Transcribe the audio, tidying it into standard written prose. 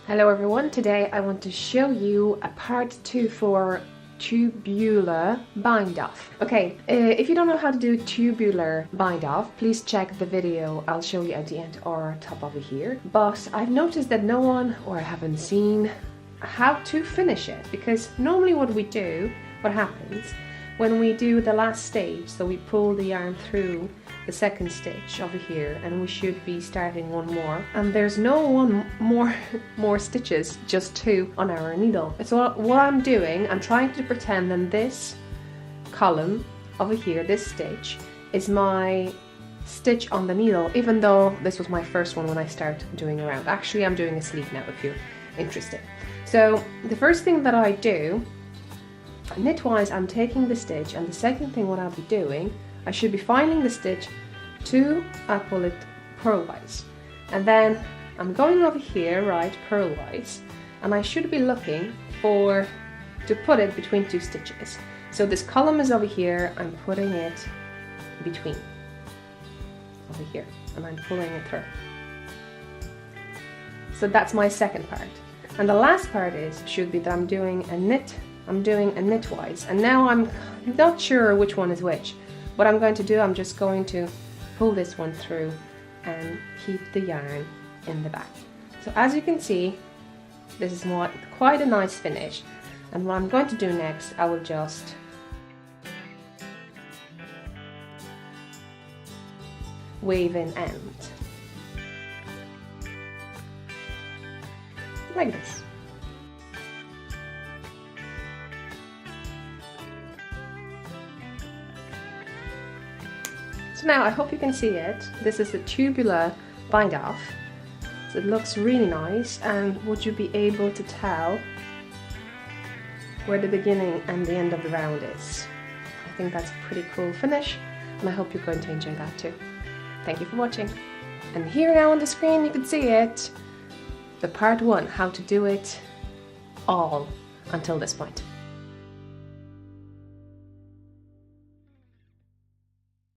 Hello everyone, today I want to show you a part 2 for Tubular Bind Off. Okay, if you don't know how to do Tubular Bind Off, please check the video I'll show you at the end or top over here. But I've noticed that no one, or I haven't seen, how to finish it, because normally what happens when we do the last stage, so we pull the yarn through the second stitch over here, and we should be starting one more, and there's no one more stitches, just two on our needle. So what I'm doing, I'm trying to pretend that this column over here, this stitch, is my stitch on the needle, even though this was my first one when I started doing around. Actually, I'm doing a sleeve now if you're interested. So the first thing that I do, knitwise, I'm taking the stitch, and the second thing what I'll be doing, I should be finding the stitch to, I pull it purlwise, and then I'm going over here, right, purlwise, and I should be looking to put it between two stitches. So this column is over here, I'm putting it between, over here, and I'm pulling it through. So that's my second part. And the last part should be that I'm doing a knitwise, and now I'm not sure which one is which. What I'm going to do, I'm just going to pull this one through and keep the yarn in the back. So as you can see, this is quite a nice finish. And what I'm going to do next, I will just wave in end, like this. So now I hope you can see it. This is the Tubular Bind Off. So it looks really nice, and would you be able to tell where the beginning and the end of the round is? I think that's a pretty cool finish, and I hope you're going to enjoy that too. Thank you for watching. And here now on the screen you can see it, the part 1, how to do it all until this point.